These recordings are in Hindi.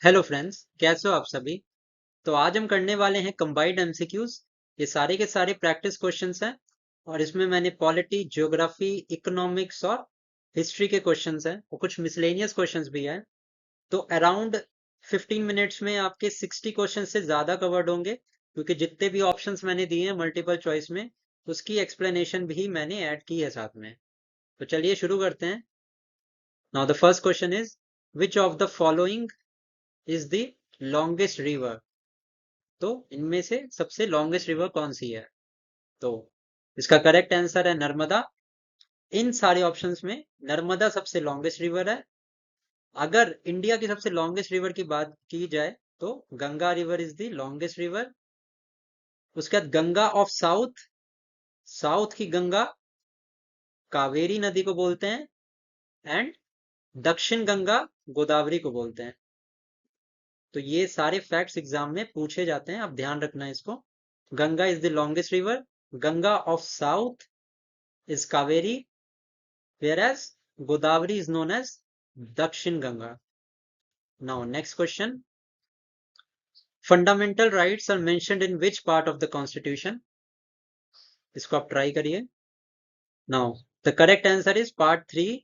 हेलो फ्रेंड्स, कैसे हो आप सभी। तो आज हम करने वाले हैं कंबाइंड एमसीक्यूज। ये सारे के सारे प्रैक्टिस क्वेश्चंस हैं और इसमें मैंने पॉलिटी, ज्योग्राफी, इकोनॉमिक्स और हिस्ट्री के क्वेश्चंस हैं और कुछ मिसलेनियस क्वेश्चंस भी हैं। तो अराउंड 15 मिनट्स में आपके 60 क्वेश्चन से ज्यादा कवर्ड होंगे, क्योंकि जितने भी ऑप्शंस मैंने दिए हैं मल्टीपल चॉइस में, उसकी एक्सप्लेनेशन भी मैंने ऐड की है साथ में। तो चलिए शुरू करते हैं। Now the first question is, which of the following is the longest river. तो इनमें से सबसे लॉन्गेस्ट रिवर कौन सी है। तो इसका करेक्ट आंसर है नर्मदा। इन सारे ऑप्शंस में नर्मदा सबसे लॉन्गेस्ट रिवर है। अगर इंडिया की सबसे लॉन्गेस्ट रिवर की बात की जाए तो Ganga river is the longest river. उसके बाद गंगा ऑफ साउथ, साउथ की गंगा कावेरी नदी को बोलते हैं, एंड दक्षिण गंगा गोदावरी को बोलते हैं। तो ये सारे फैक्ट्स एग्जाम में पूछे जाते हैं, आप ध्यान रखना है इसको। Ganga is the longest river, Ganga of south is Kaveri, whereas Godavari is known as Dakshin Ganga. Now, next question. Fundamental rights are mentioned in which part of the Constitution? इसको आप ट्राई करिए। Now, the correct answer is part 3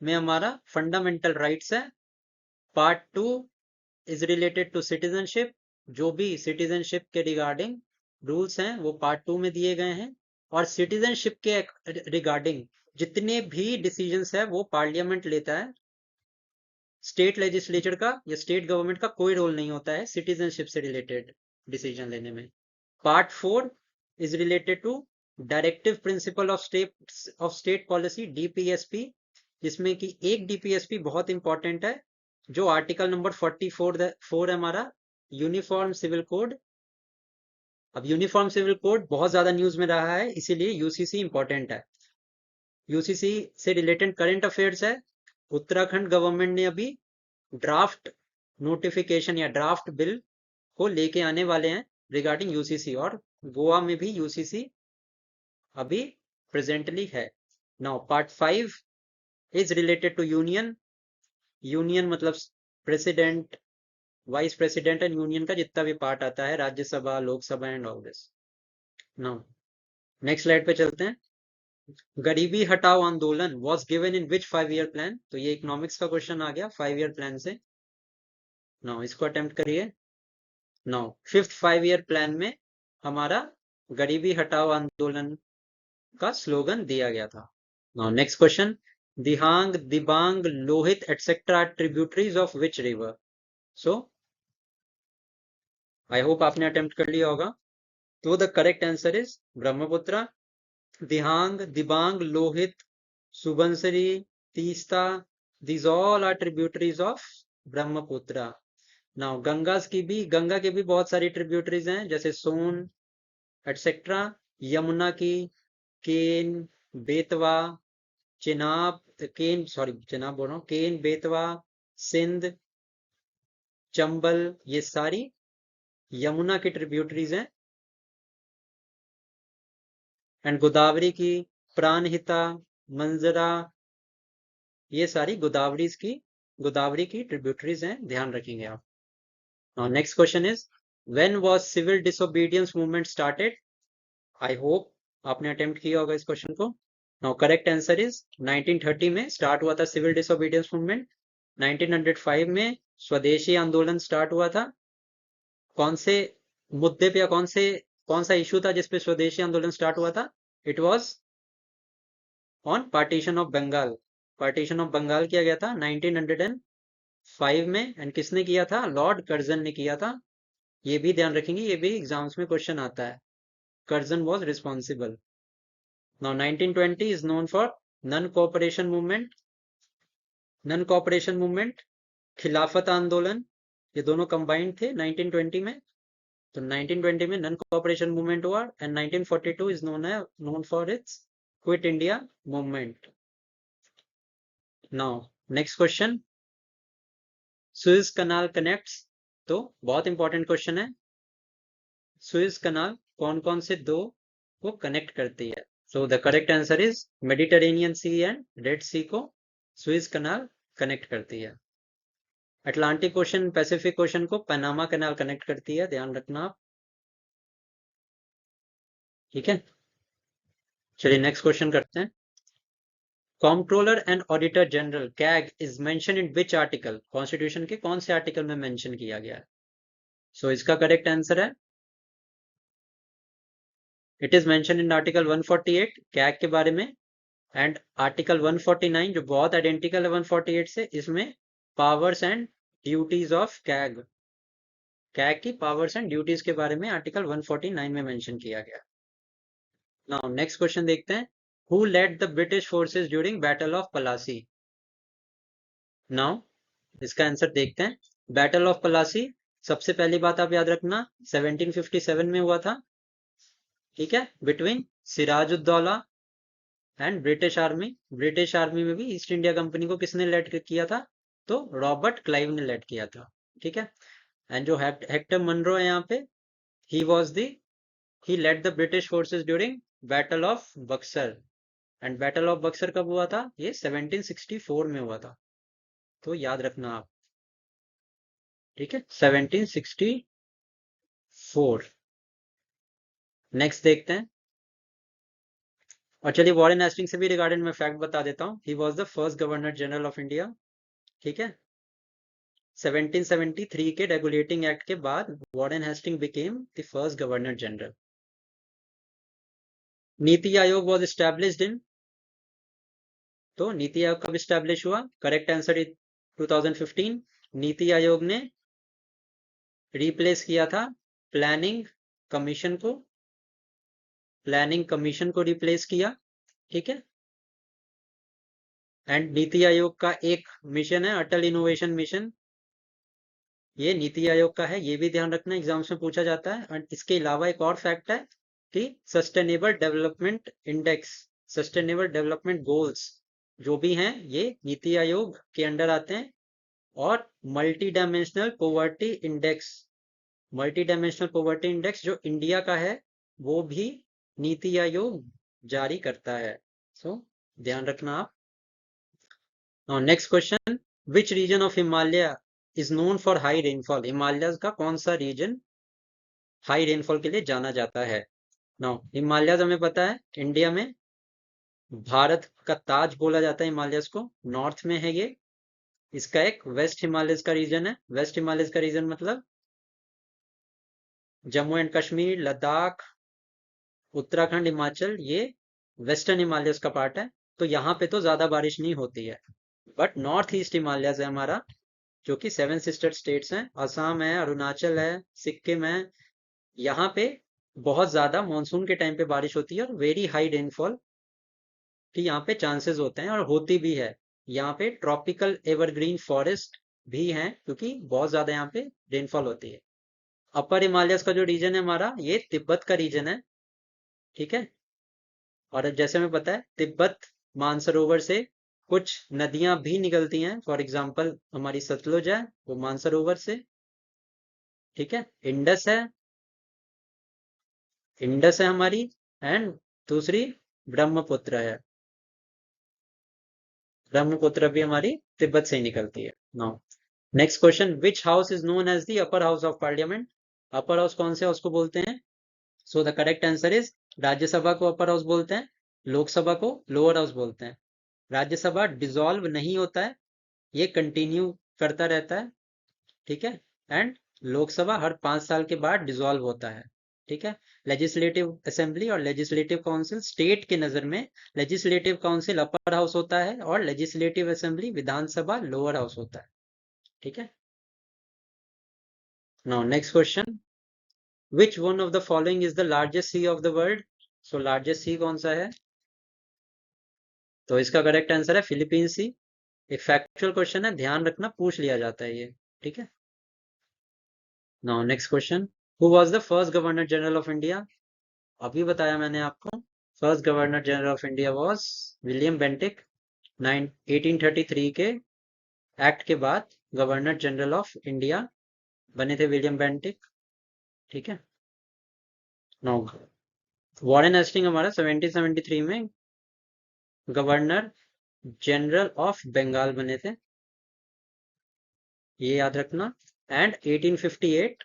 में हमारा फंडामेंटल राइट्स है। Part 2 is related to citizenship. जो भी सिटीजनशिप के रिगार्डिंग रूल्स हैं वो पार्ट 2 में दिए गए हैं। और सिटीजनशिप के रिगार्डिंग जितने भी डिसीजंस है वो पार्लियामेंट लेता है। स्टेट लेजिस्लेचर का या स्टेट गवर्नमेंट का कोई रोल नहीं होता है सिटीजनशिप से रिलेटेड डिसीजन लेने में। Part 4 is related to directive principle of state policy, DPSP, जिसमें कि एक डीपीएसपी बहुत इंपॉर्टेंट है, जो आर्टिकल नंबर 44 है हमारा, यूनिफॉर्म सिविल कोड। अब यूनिफॉर्म सिविल कोड बहुत ज्यादा न्यूज में रहा है, इसीलिए यूसीसी इंपॉर्टेंट है। यूसीसी से रिलेटेड करंट अफेयर्स है। उत्तराखंड गवर्नमेंट ने अभी ड्राफ्ट नोटिफिकेशन या ड्राफ्ट बिल को लेके आने वाले हैं रिगार्डिंग यूसीसी, और गोवा में भी यूसीसी अभी प्रेजेंटली है। Now part 5 is related to union. Union मतलब president, vice president and union का जितना भी पार्ट आता है, Rajya Sabha, Lok Sabha and all this. Now next slide पे चलते हैं। गरीबी हटाओ आंदोलन was given in which 5 year plan. तो ये इकोनॉमिक्स का क्वेश्चन आ गया 5 ईयर प्लान से। नाउ इसको अटेम्प्ट करिए। नाउ 5th 5 ईयर प्लान में हमारा गरीबी हटाओ आंदोलन का स्लोगन दिया गया था। Now next question, Dihang, Dibang, Lohit etcetera tributaries of which river. So I hope आपने अटेम्प्ट कर लिया होगा। तो the correct answer is Brahmaputra. Dihang, Dibang, Lohit, Subansiri, Teesta, these all are tributaries of Brahmaputra. Now Ganga के भी बहुत सारी ट्रिब्यूटरीज हैं, जैसे सोन एटसेट्रा। यमुना की केन, बेतवा, चेनाब बोल रहा हूँ, केन, बेतवा, सिंध, चंबल, ये सारी यमुना की ट्रिब्यूटरीज हैं। एंड गोदावरी की प्राणहिता, मंजरा, ये सारी गोदावरी की ट्रिब्यूटरीज हैं, ध्यान रखेंगे आप। Now next question is, when was civil disobedience movement started. I hope आपने अटेम्प्ट किया होगा इस क्वेश्चन को। नाउ करेक्ट आंसर इज 1930 में स्टार्ट हुआ था सिविल डिसोबीडियंस मूवमेंट। 1905 में स्वदेशी आंदोलन स्टार्ट हुआ था। कौन से मुद्दे पे या कौन सा इशू था जिसपे स्वदेशी आंदोलन स्टार्ट हुआ था। It was on partition of Bengal. Partition of Bengal किया गया था 1905 में, एंड किसने किया था, लॉर्ड कर्जन ने किया था। ये भी ध्यान रखेंगे, ये भी एग्जाम्स में क्वेश्चन आता है। Curzon was responsible. Now 1920 is known for non cooperation movement. Non cooperation movement, Khilafat आंदोलन, ये दोनों कंबाइंड थे 1920 में। तो 1920 में नन कोऑपरेशन मूवमेंट हुआ, and 1942 is known for its quit India movement. Now next question, Suez canal connects. तो बहुत इंपॉर्टेंट क्वेश्चन है। सुएज कनाल कौन कौन से दो को कनेक्ट करती है। So the correct answer is Mediterranean sea and red sea को सुएज कनाल कनेक्ट करती है। अटलांटिक ओशन पैसिफिक ओशन को पनामा कैनाल कनेक्ट करती है, ध्यान रखना आप। ठीक है, चलिए नेक्स्ट क्वेश्चन करते हैं। Controller and auditor general CAG is mention in which article, constitution के कौन से आर्टिकल में मेंशन किया गया है? सो इसका करेक्ट आंसर है it is mention in article 148 CAG के बारे में, एंड आर्टिकल 149 जो बहुत आइडेंटिकल है 148 से, इसमें powers and duties of CAG, CAG की पावर्स एंड ड्यूटीज के बारे में आर्टिकल 149 में मेंशन किया गया। नाउ नेक्स्ट क्वेश्चन देखते हैं। Who led the British forces during battle of Plassey? Now इसका आंसर देखते हैं। बैटल ऑफ पलासी, सबसे पहली बात आप याद रखना 1757 में हुआ था, ठीक है, between Sirajuddaulah and British army. British army में भी ईस्ट इंडिया कंपनी को किसने लेड किया था? तो रॉबर्ट क्लाइव ने लेड किया था, ठीक है। एंड जो हेक्टर मनरो है यहाँ पे, he was the he led the British forces during Battle of Buxar, and battle of Buxar कब हुआ था? ये 1764 में हुआ था, तो याद रखना आप, ठीक है, 1764। नेक्स्ट देखते हैं। और चलिए वॉरेन हेस्टिंग से भी रिगार्डेड मैं फैक्ट बता देता हूँ। He was the first governor general of India, ठीक है। 1773 के रेगुलेटिंग एक्ट के बाद Warren Hastings became the first governor general. NITI Aayog was established in, तो नीति आयोग कब एस्टैब्लिश हुआ? Correct answer is 2015। NITI Aayog ने रिप्लेस किया था प्लानिंग कमीशन को, प्लानिंग कमीशन को रिप्लेस किया, ठीक है। एंड नीति आयोग का एक मिशन है अटल इनोवेशन मिशन, ये नीति आयोग का है, ये भी ध्यान रखना, एग्जाम्स में पूछा जाता है। और इसके अलावा एक और फैक्ट है कि sustainable development index, sustainable development goals जो भी हैं ये नीति आयोग के अंडर आते हैं। और multi dimensional poverty index, multi dimensional poverty index जो इंडिया का है वो भी नीति आयोग जारी करता है, सो ध्यान रखना आप। Next question, which region of Himalaya is known for high rainfall? Himalaya का कौन सा रीजन हाई रेनफॉल के लिए जाना जाता है? नाउ हिमालय हमें पता है इंडिया में भारत का ताज बोला जाता है हिमालयस को, नॉर्थ में है ये। इसका एक वेस्ट हिमालयस का रीजन है, वेस्ट हिमालयस का रीजन मतलब जम्मू एंड कश्मीर, लद्दाख, उत्तराखंड, हिमाचल, ये वेस्टर्न हिमालयस का पार्ट है, तो यहाँ पे तो ज्यादा बारिश नहीं होती है। बट नॉर्थ ईस्ट हिमालयस है हमारा, जो कि 7 सिस्टर स्टेट्स हैं, असम है, अरुणाचल है, सिक्किम है, यहाँ पे बहुत ज्यादा मानसून के टाइम पे बारिश होती है और वेरी हाई रेनफॉल की यहाँ पे चांसेस होते हैं और होती भी है। यहाँ पे ट्रॉपिकल एवरग्रीन फॉरेस्ट भी हैं क्योंकि बहुत ज्यादा यहाँ पे रेनफॉल होती है। अपर हिमालयस का जो रीजन है हमारा, ये तिब्बत का रीजन है, ठीक है। और जैसे हमें पता है तिब्बत मानसरोवर से कुछ नदियां भी निकलती हैं, फॉर एग्जाम्पल हमारी सतलुज है वो मानसरोवर से, ठीक है। इंडस है हमारी, एंड दूसरी ब्रह्मपुत्र है, ब्रह्मपुत्र भी हमारी तिब्बत से ही निकलती है। Now next question, which house is known as the upper house of parliament? Upper house कौन से हाउस को बोलते हैं? So the correct answer is Rajya Sabha को अपर हाउस बोलते हैं, लोकसभा को लोअर हाउस बोलते हैं। राज्यसभा डिसॉल्व नहीं होता है, ये कंटिन्यू करता रहता है, ठीक है। एंड लोकसभा हर 5 साल के बाद डिसॉल्व होता है, ठीक है। लेजिस्लेटिव असेंबली और लेजिस्लेटिव काउंसिल, स्टेट के नजर में लेजिस्लेटिव काउंसिल अपर हाउस होता है और लेजिस्लेटिव असेंबली विधानसभा लोअर हाउस होता है, ठीक है। Now next question, which one of the following is the largest C of the world? So largest सी कौन सा है? तो इसका करेक्ट आंसर है फिलीपीन सी। एक फैक्चुअल क्वेश्चन है, ध्यान रखना, पूछ लिया जाता है ये, ठीक है। Now next question, who was the first governor general of India? अभी बताया मैंने आपको, first governor general of India was William Bentinck. 1833 के एक्ट के बाद गवर्नर जनरल ऑफ इंडिया बने थे विलियम बेंटिक, ठीक है। नाउ वॉरेन हेस्टिंग हमारा 1773 में गवर्नर जनरल ऑफ बंगाल बने थे, ये याद रखना। एंड 1858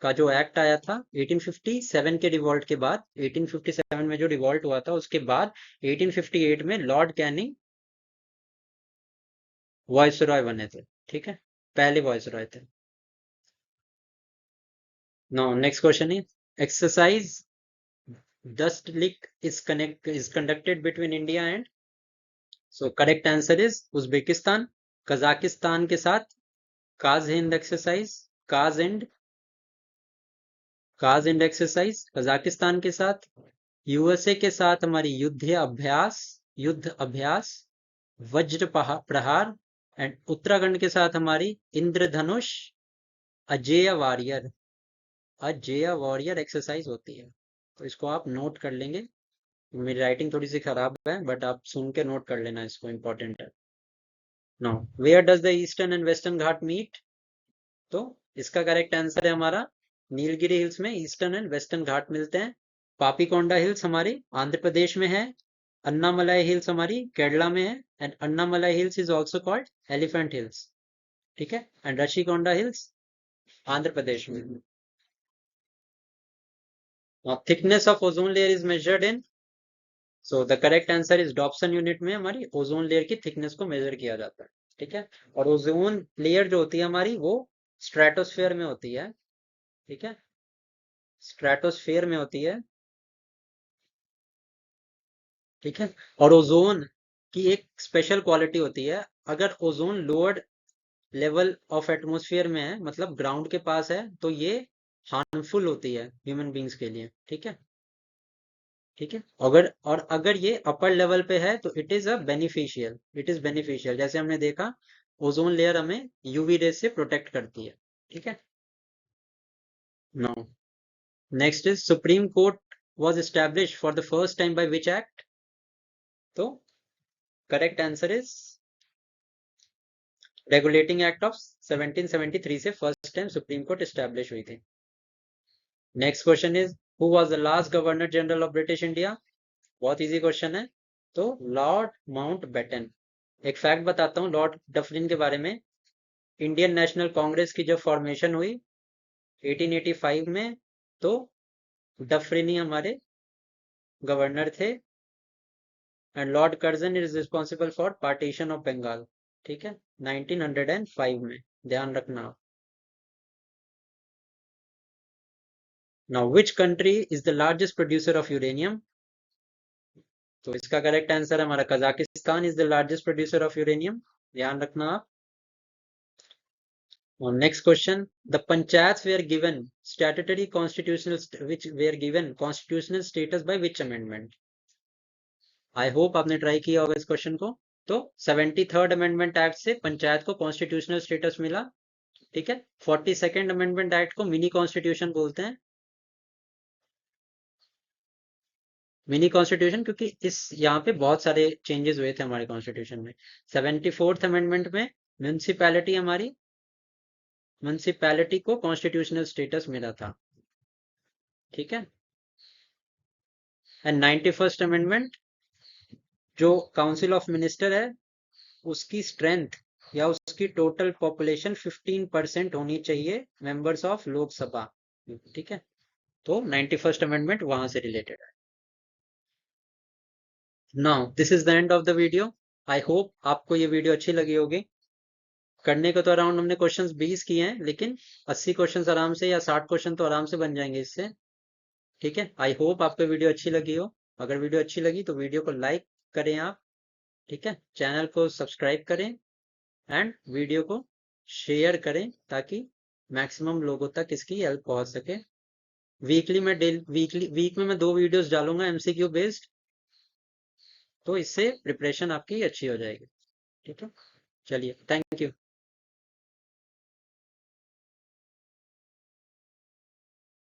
का जो एक्ट आया था 1857 के रिवॉल्ट के बाद, 1857 में जो रिवॉल्ट हुआ था उसके बाद 1858 में लॉर्ड कैनिंग वॉइसरॉय बने थे। ठीक है, पहले वॉइसरॉय थे। नाउ नेक्स्ट क्वेश्चन है, exercise Dustlik is conducted between India and, so correct answer is Uzbekistan. Kazakhstan के साथ Kazind exercise, Kazind exercise Kazakhstan के साथ। यूएसए के साथ हमारी युद्ध अभ्यास वज्र प्रहार। एंड उत्तराखंड के साथ हमारी इंद्रधनुष अजेय वॉरियर एक्सरसाइज होती है। तो इसको आप नोट कर लेंगे। मेरी राइटिंग थोड़ी सी खराब है बट आप सुन के नोट कर लेना, इसको इंपॉर्टेंट है। Now where does the Eastern and Western Ghat meet, तो इसका करेक्ट आंसर है हमारा नीलगिरी हिल्स में ईस्टर्न एंड वेस्टर्न घाट मिलते हैं। पापीकोंडा हिल्स हमारी आंध्र प्रदेश में है। अन्नामलाई हिल्स हमारी केरला में है। And Annamalai hills is also called elephant hills. ठीक है, एंड ऋषिकोंडा हिल्स आंध्र प्रदेश में। Now thickness of ozone layer is measured in, so the correct answer is Dobson unit में हमारी ओजोन लेयर की थिकनेस को मेजर किया जाता है। ठीक है, और ओजोन लेयर जो होती है हमारी वो स्ट्रेटोस्फेयर में होती है। ठीक है, स्ट्रेटोस्फेयर में होती है। ठीक है, और ओजोन की एक स्पेशल क्वालिटी होती है, अगर ozone lower level of atmosphere में है, मतलब ग्राउंड के पास है, तो ये हार्मफुल होती है ह्यूमन बींग्स के लिए। ठीक है, ठीक है, अगर ये अपर लेवल पे है तो इट इज बेनिफिशियल। जैसे हमने देखा ओजोन लेयर हमें यूवी रेज से प्रोटेक्ट करती है। ठीक है, no next is supreme court was established for the first time by which act, तो correct answer is regulating act of 1773 से first time supreme court establish हुई थी। Next question is who was the last governor general of British India, बहुत इजी क्वेश्चन है। तो लॉर्ड माउंटबेटन। एक फैक्ट बताता हूँ लॉर्ड डफरिन के बारे में। इंडियन नेशनल कांग्रेस की जब फॉर्मेशन हुई 1885 में, तो डफरिन ही हमारे गवर्नर थे। And Lord Curzon is responsible for partition of Bengal. ठीक है, 1905 में, ध्यान रखना। Now which country is the largest producer of uranium, तो इसका करेक्ट आंसर हमारा Kazakhstan is the largest producer of uranium, ध्यान रखना आप। Next question, the panchayat were given statutory constitutional status by which amendment. I hope आपने ट्राई किया होगा इस क्वेश्चन को। तो 73rd अमेंडमेंट एक्ट से पंचायत को कॉन्स्टिट्यूशनल स्टेटस मिला। ठीक है, 42nd अमेंडमेंट एक्ट को मिनी कॉन्स्टिट्यूशन बोलते हैं, मिनी कॉन्स्टिट्यूशन, क्योंकि इस यहाँ पे बहुत सारे चेंजेस हुए थे हमारे कॉन्स्टिट्यूशन में। 74th अमेंडमेंट में म्यूनिसिपैलिटी को कॉन्स्टिट्यूशनल स्टेटस मिला था। ठीक है, एंड 91st अमेंडमेंट, जो काउंसिल ऑफ मिनिस्टर है उसकी स्ट्रेंथ या उसकी टोटल पॉपुलेशन 15% होनी चाहिए मेंबर्स ऑफ लोकसभा। ठीक है, तो 91st अमेंडमेंट वहां से रिलेटेड है। Now this is the end of the video. I hope आपको ये वीडियो अच्छी लगी होगी। करने को तो अराउंड हमने क्वेश्चंस 20 किए हैं, लेकिन 80 क्वेश्चंस आराम से या 60 क्वेश्चन तो आराम से बन जाएंगे इससे। ठीक है, आई होप आपको वीडियो अच्छी लगी हो। अगर वीडियो अच्छी लगी तो वीडियो को लाइक करें आप। ठीक है, चैनल को सब्सक्राइब करें एंड वीडियो को शेयर करें ताकि मैक्सिमम लोगों तक इसकी हेल्प पहुंच सके। वीक में मैं 2 वीडियोस डालूंगा एमसीक्यू बेस्ड, तो इससे प्रिपरेशन आपकी अच्छी हो जाएगी। ठीक है, चलिए, थैंक यू।